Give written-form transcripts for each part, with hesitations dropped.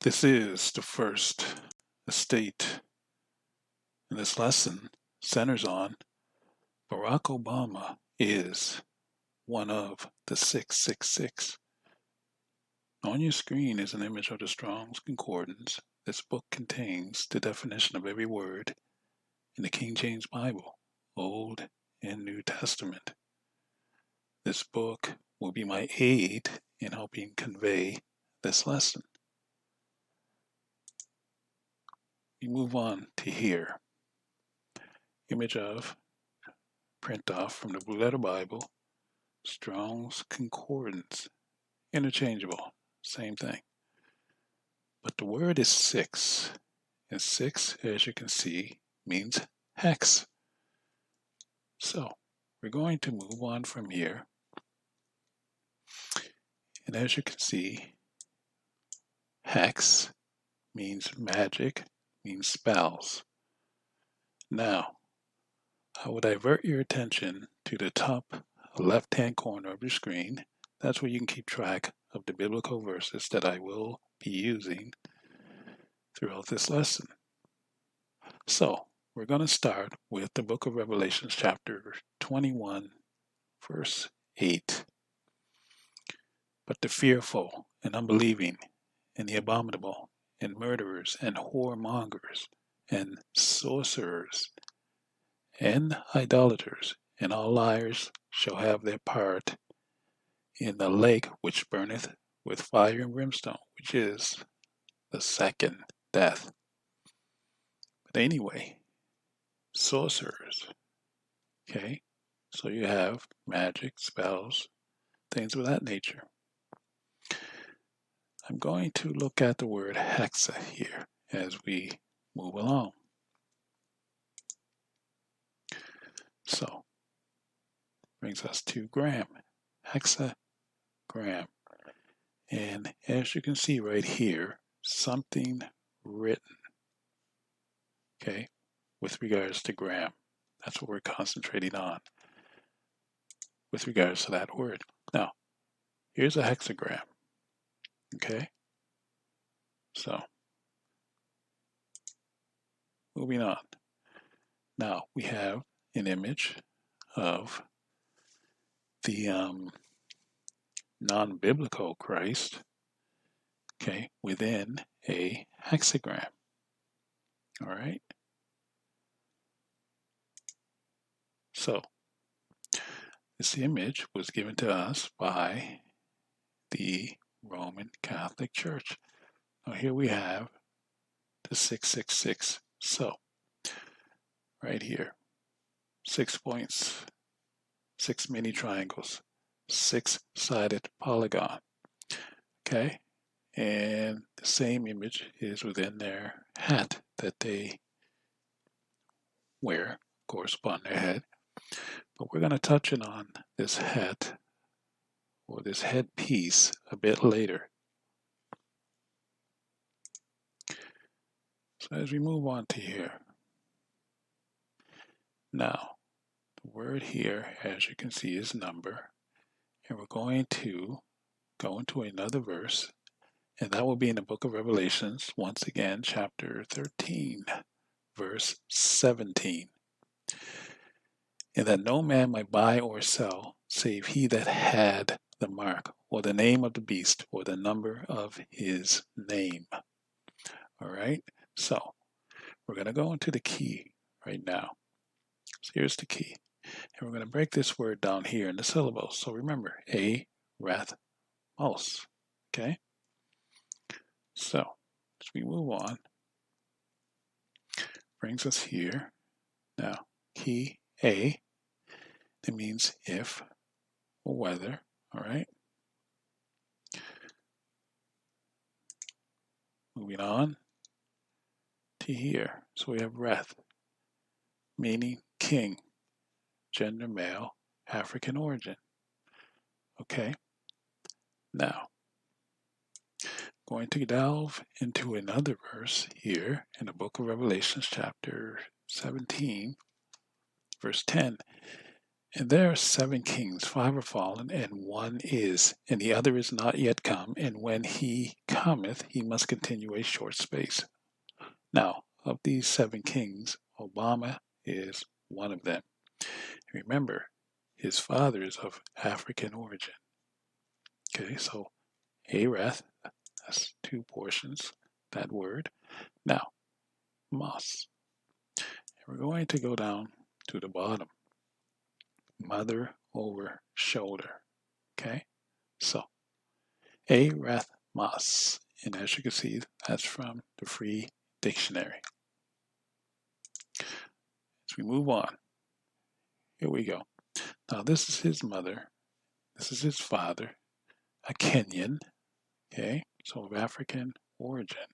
This is the first estate, and this lesson centers on Barack Obama is one of the 666. On your screen is an image of the Strong's Concordance. This book contains the definition of every word in the King James Bible, Old and New Testament. This book will be my aid in helping convey this lesson. We move on to here. Image of, print off from the Blue Letter Bible, Strong's Concordance. Interchangeable, same thing. But the word is 6, and 6, as you can see, means hex. So we're going to move on from here. And as you can see, hex means magic, means spells. Now, I will divert your attention to the top left-hand corner of your screen. That's where you can keep track of the biblical verses that I will be using throughout this lesson. So, we're going to start with the book of Revelation, chapter 21, verse 8. But the fearful and unbelieving and the abominable and murderers and whoremongers and sorcerers and idolaters and all liars shall have their part in the lake which burneth with fire and brimstone, which is the second death. But anyway, sorcerers. Okay, so you have magic, spells, things of that nature. I'm going to look at the word hexa here as we move along. So, brings us to gram, hexagram. And as you can see right here, something written, okay, with regards to gram. That's what we're concentrating on with regards to that word. Now, here's a hexagram, okay? So, moving on. Now, we have an image of the non-biblical Christ, okay, within a hexagram, all right? So, this image was given to us by the Roman Catholic Church. Now here we have the 666. So, right here, 6 points, 6 mini triangles, 6-sided polygon. Okay, and the same image is within their hat that they wear, of course, upon their head. But we're going to touch on this hat or this headpiece a bit later. So as we move on to here, now the word here, as you can see, is number, and we're going to go into another verse, and that will be in the book of Revelations, once again, chapter 13, verse 17. And that no man might buy or sell, save he that had the mark, or the name of the beast, or the number of his name. All right, so we're going to go into the key right now. So here's the key. And we're going to break this word down here in the syllables. So remember, a, wrath, mouse. Okay? So, as we move on, brings us here. Now, key A, that means if or whether. All right? Moving on to here. So we have wrath, meaning king, gender male, African origin. Okay? Now, going to delve into another verse here in the book of Revelation, chapter 17, verse 10. And there are 7 kings, 5 are fallen, and one is, and the other is not yet come, and when he cometh, he must continue a short space. Now, of these 7 kings, Obama is one of them. Remember, his father is of African origin. Okay, so Arath, that's 2 portions, that word. Now, Mas. And we're going to go down to the bottom. Mother over shoulder. Okay, so Arath Mas. And as you can see, that's from the Free Dictionary. As we move on, here we go. Now, this is his mother. This is his father, a Kenyan. Okay, so of African origin.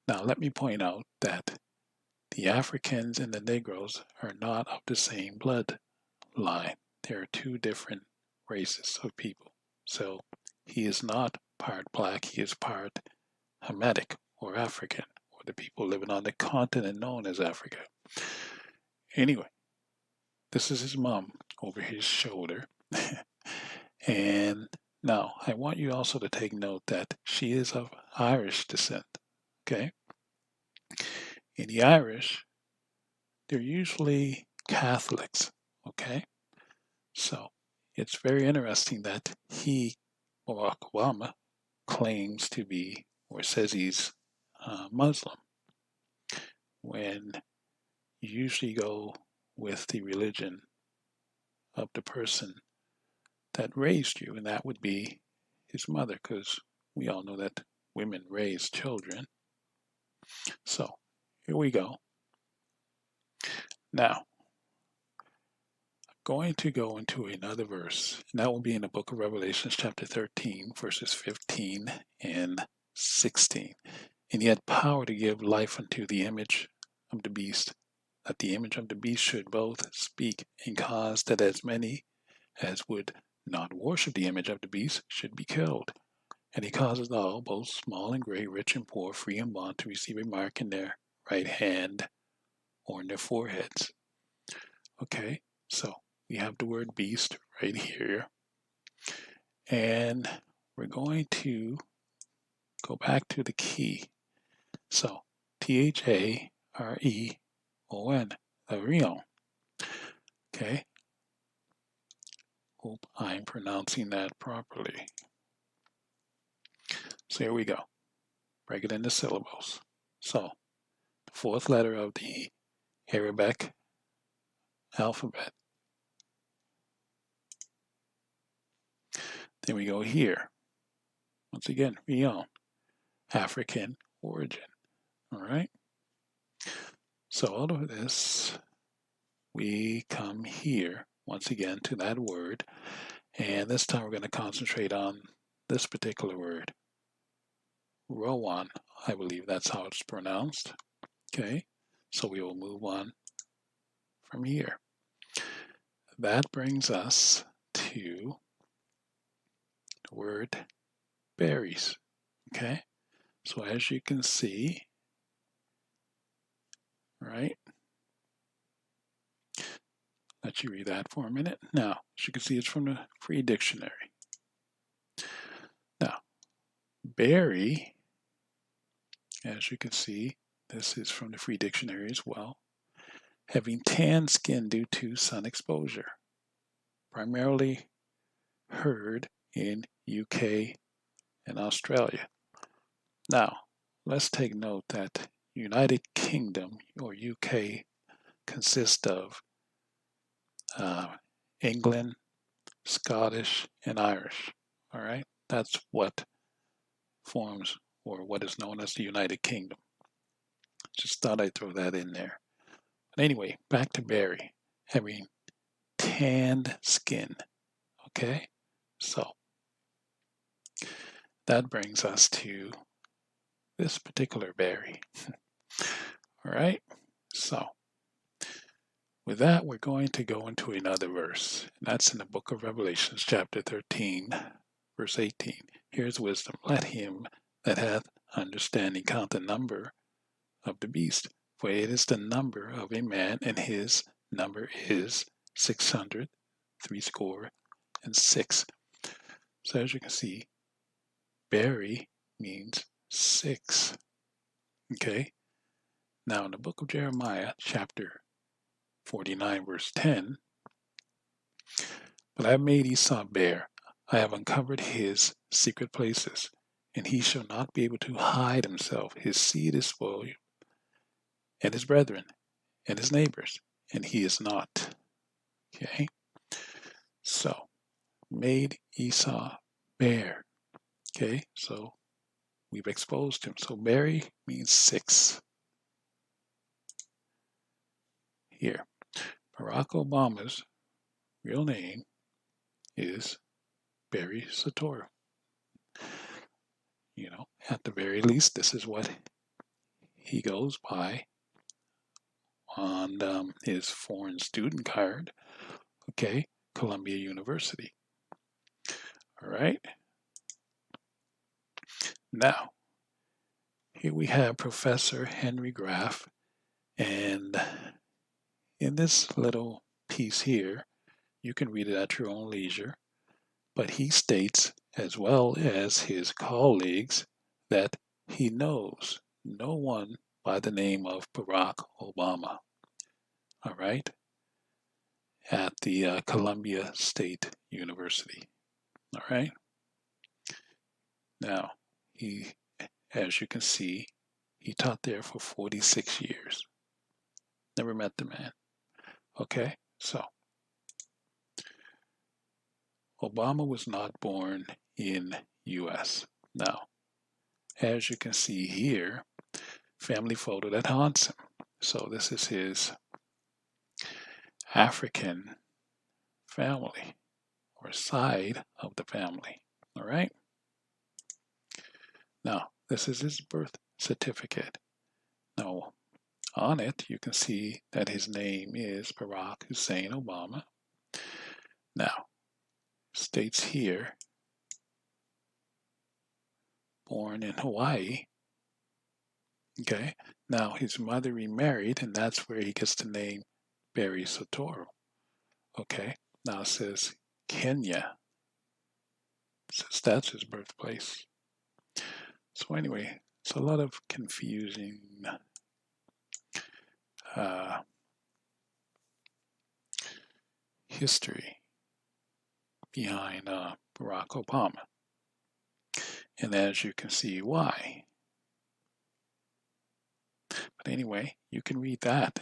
Now, let me point out that the Africans and the Negroes are not of the same bloodline. There are 2 different races of people. So he is not part black, he is part Hamitic or African, or the people living on the continent known as Africa. Anyway, this is his mom over his shoulder. And now I want you also to take note that she is of Irish descent. Okay? In the Irish, they're usually Catholics. Okay? So it's very interesting that he, Barack Obama, claims to be or says he's Muslim when you usually go with the religion of the person that raised you, and that would be his mother, because we all know that women raise children. So here we go. Now, I'm going to go into another verse, and that will be in the book of Revelation, chapter 13, verses 15 and 16. And he had power to give life unto the image of the beast, that the image of the beast should both speak and cause that as many as would not worship the image of the beast should be killed. And he causes all, both small and great, rich and poor, free and bond, to receive a mark in their right hand or in their foreheads. Okay, so we have the word beast right here. And we're going to go back to the key. So Thareon, Tharion. Okay. Hope I'm pronouncing that properly. So here we go. Break it into syllables. So the 4th letter of the Arabic alphabet. Then we go here. Once again, Rion, African origin. All right. So out of this, we come here once again to that word. And this time we're going to concentrate on this particular word. Rowan, I believe that's how it's pronounced. Okay. So we will move on from here. That brings us to the word berries. Okay. So as you can see, right? Let you read that for a minute. Now, as you can see, it's from the Free Dictionary. Now, berry, as you can see, this is from the Free Dictionary as well. Having tan skin due to sun exposure. Primarily heard in UK and Australia. Now, let's take note that United Kingdom or UK consists of England, Scottish, and Irish. All right, that's what forms or what is known as the United Kingdom. Just thought I'd throw that in there. But anyway, back to berry, having tanned skin. Okay, so that brings us to this particular berry. All right, so with that, we're going to go into another verse. And that's in the book of Revelation, chapter 13, verse 18. Here's wisdom. Let him that hath understanding count the number of the beast, for it is the number of a man, and his number is 600, 3 score, and 6. So as you can see, Barry means 6. Okay? Now in the book of Jeremiah, chapter 49, verse 10, but I have made Esau bare. I have uncovered his secret places, and he shall not be able to hide himself. His seed is spoiled, and his brethren, and his neighbors, and he is not. Okay? So, made Esau bare. Okay? So, we've exposed him. So, Barry means 6 here. Barack Obama's real name is Barry Soetoro. You know, at the very least, this is what he goes by on his foreign student card. Okay, Columbia University. All right. Now, here we have Professor Henry Graff, and in this little piece here, you can read it at your own leisure, but he states, as well as his colleagues, that he knows no one by the name of Barack Obama. All right, at the Columbia State University. All right. Now, as you can see, he taught there for 46 years. Never met the man. Okay, so Obama was not born in U.S. Now, as you can see here, family photo that haunts him. So this is his African family or side of the family. All right. Now, this is his birth certificate. Now, on it, you can see that his name is Barack Hussein Obama. Now, states here, born in Hawaii. Okay, now his mother remarried, and that's where he gets the name Barry Soetoro. Okay, now it says Kenya, since that's his birthplace. So anyway, it's a lot of confusing history behind Barack Obama. And as you can see why. But anyway, you can read that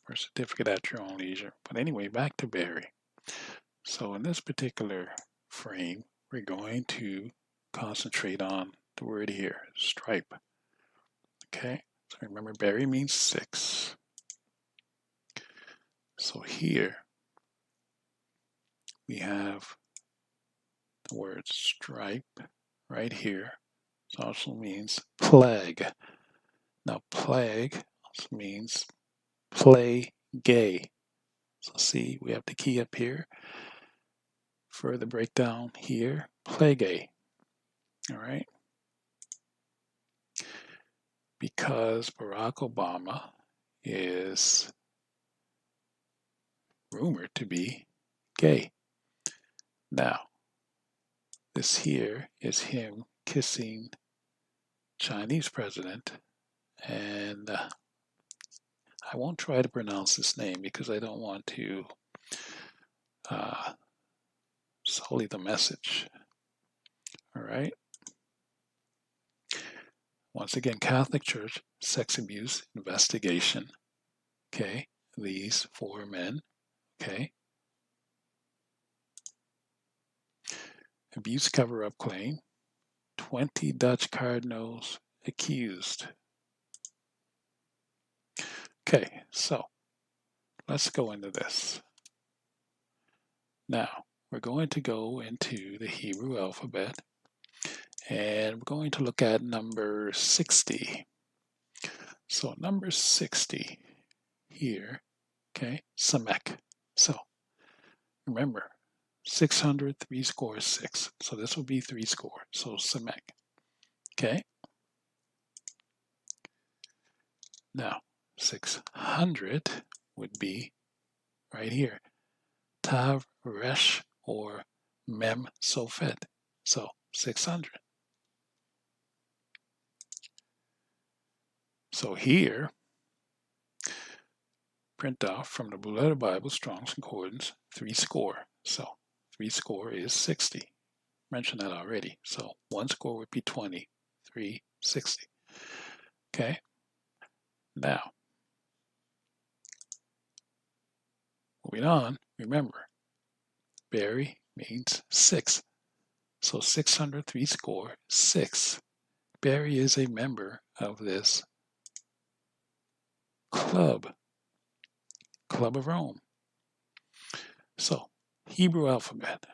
birth certificate at your own leisure. But anyway, back to Barry. So in this particular frame, we're going to concentrate on the word here, stripe. Okay, so remember Barry means 6. So here we have the word stripe right here. It also means plague. Now plague also means play gay. So see, we have the key up here. Further breakdown here, play gay. All right. Because Barack Obama is rumored to be gay. Now, this here is him kissing Chinese president, and I won't try to pronounce this name because I don't want to sully the message. All right. Once again, Catholic Church sex abuse investigation. Okay, these 4 men. Okay. Abuse cover-up claim. 20 Dutch cardinals accused. Okay, so let's go into this. Now, we're going to go into the Hebrew alphabet, and we're going to look at number 60. So number 60 here, okay, Samek. So remember, 600, 3 score is 6. So this will be 3 score. So Samek. Okay. Now, 600 would be right here. Tav Resh or Mem Sofet. So 600. So here, print off from the Blue Letter Bible, Strong's Concordance, 3 score. So 3 score is 60. Mentioned that already. So 1 score would be 20, 3, 60. Okay. Now, moving on, remember, Barry means 6. So 603 score, 6. Barry is a member of this club of Rome. So, Hebrew alphabet.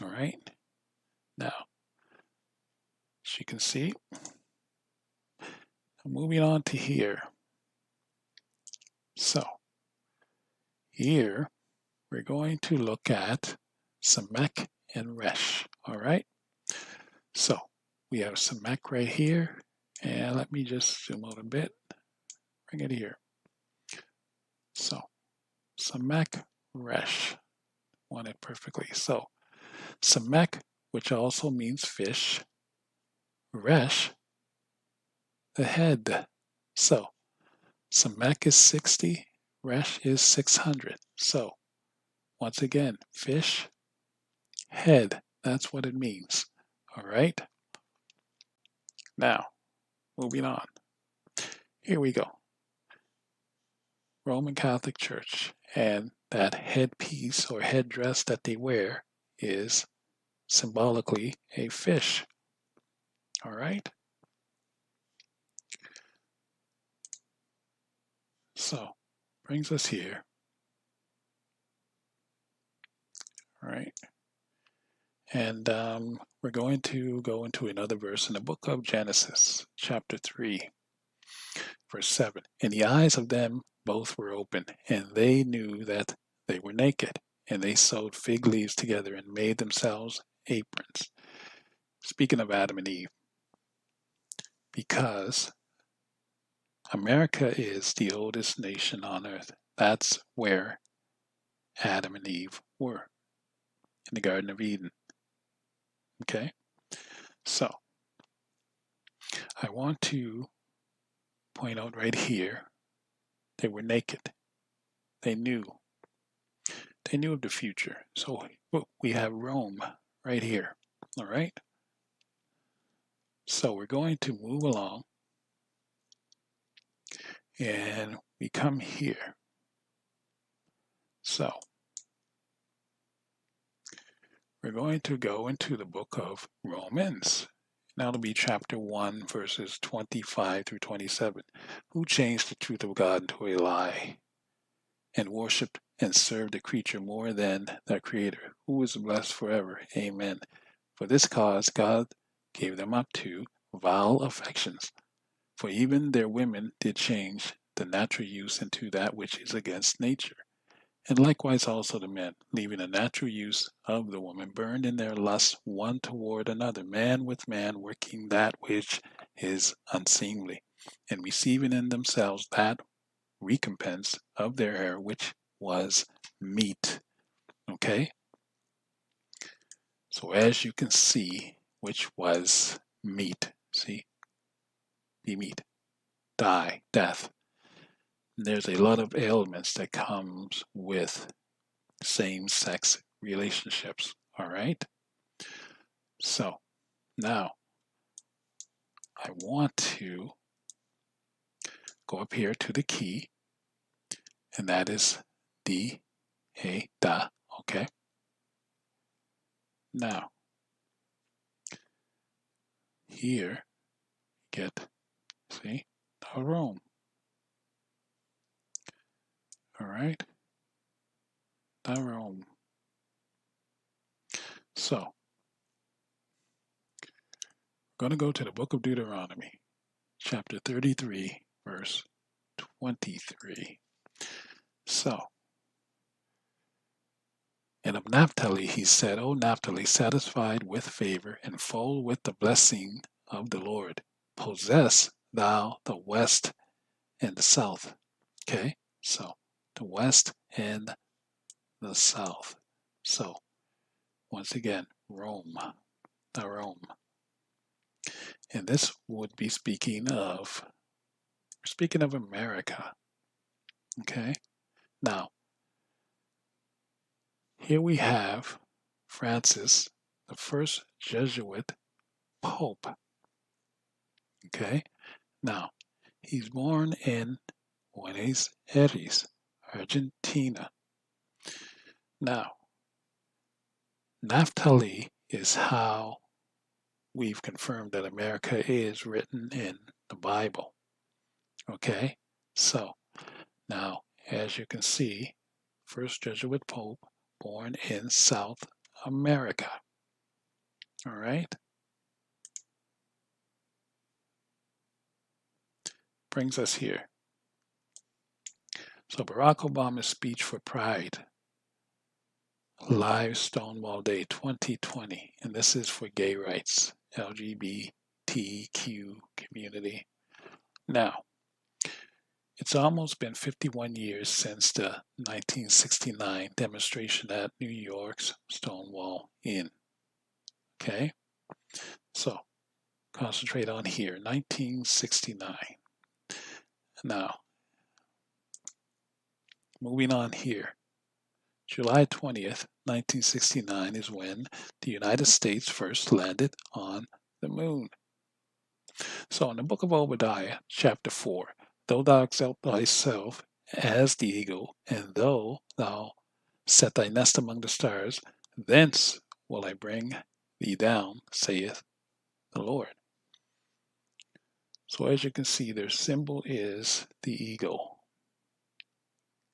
All right. Now, as you can see, moving on to here. So, here we're going to look at Samek and Resh. All right. So, we have Samek right here. And let me just zoom out a bit. Bring it here. So, Samek, Resh. Want it perfectly. So, Samek, which also means fish. Resh, the head. So, Samek is 60, Resh is 600. So, once again, fish, head. That's what it means. All right. Now, moving on. Here we go. Roman Catholic Church, and that headpiece or headdress that they wear is symbolically a fish. All right. So, brings us here. All right. And we're going to go into another verse in the book of Genesis, chapter 3, verse 7. And the eyes of them both were open, and they knew that they were naked. And they sewed fig leaves together and made themselves aprons. Speaking of Adam and Eve, because America is the oldest nation on earth, that's where Adam and Eve were, in the Garden of Eden. Okay? So, I want to point out right here, they were naked. They knew. They knew of the future. So we have Rome right here. All right. So we're going to move along and we come here. So we're going to go into the book of Romans. Now it'll be chapter 1, verses 25 through 27. Who changed the truth of God into a lie and worshiped and served the creature more than the Creator, who is blessed forever. Amen. For this cause God gave them up to vile affections. For even their women did change the natural use into that which is against nature. And likewise also the men, leaving the natural use of the woman, burned in their lusts one toward another, man with man, working that which is unseemly, and receiving in themselves that recompense of their error, which was meat. Okay? So as you can see, which was meat. See? Be meat. Die. Death. There's a lot of ailments that comes with same-sex relationships. All right? So now I want to go up here to the key, and that is D, A, da. Okay? Now, here, get, see, the Rome. All right? The Rome. So, we're going to go to the book of Deuteronomy, chapter 33, verse 23. So, and of Naphtali he said, O Naphtali, satisfied with favor and full with the blessing of the Lord, possess thou the west and the south. Okay, so the west and the South. So, once again, Rome, Rome. And this would be speaking of America. Okay? Now, here we have Francis, the first Jesuit Pope. Okay? Now, he's born in Buenos Aires, Argentina. Now, Naphtali is how we've confirmed that America is written in the Bible. Okay? So, now, as you can see, first Jesuit Pope born in South America. All right? Brings us here. So, Barack Obama's speech for Pride, Live Stonewall Day 2020, and this is for gay rights, LGBTQ community. Now, it's almost been 51 years since the 1969 demonstration at New York's Stonewall Inn. Okay? So, concentrate on here, 1969. Now, moving on here. July 20th, 1969 is when the United States first landed on the moon. So in the book of Obadiah, chapter 4, though thou exalt thyself as the eagle, and though thou set thy nest among the stars, thence will I bring thee down, saith the Lord. So as you can see, their symbol is the eagle.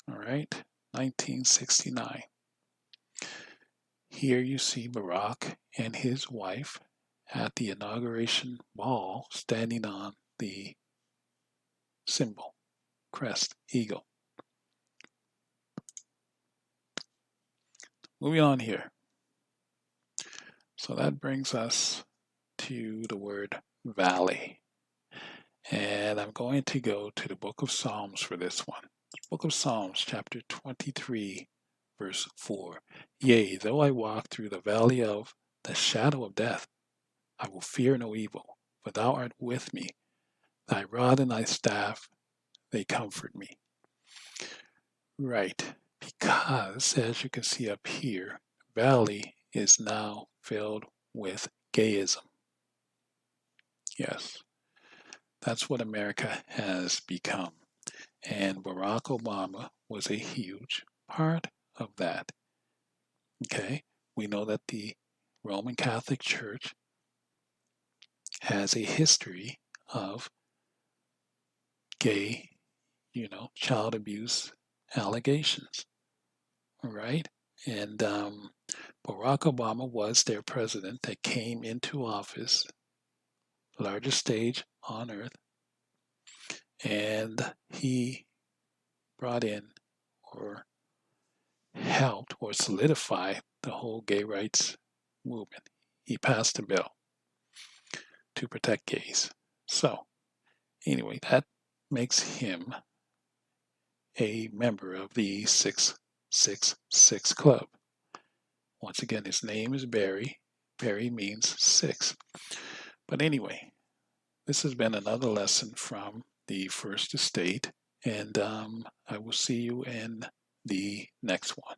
All right, 1969. Here you see Barack and his wife at the inauguration ball standing on the symbol, crest, eagle. Moving on here. So that brings us to the word valley. And I'm going to go to the book of Psalms for this one. Book of Psalms, chapter 23, verse 4. Yea, though I walk through the valley of the shadow of death, I will fear no evil, for thou art with me. Thy rod and thy staff, they comfort me. Right, because as you can see up here, valley is now filled with gayism. Yes, that's what America has become. And Barack Obama was a huge part of that. Okay, we know that the Roman Catholic Church has a history of gay, child abuse allegations. All right, and Barack Obama was their president that came into office, largest stage on earth, and he brought in or helped or solidified the whole gay rights movement. He passed a bill to protect gays. So, anyway, that makes him a member of the 666 Club. Once again, his name is Barry. Barry means six. But anyway, this has been another lesson from the First Estate, and I will see you in the next one.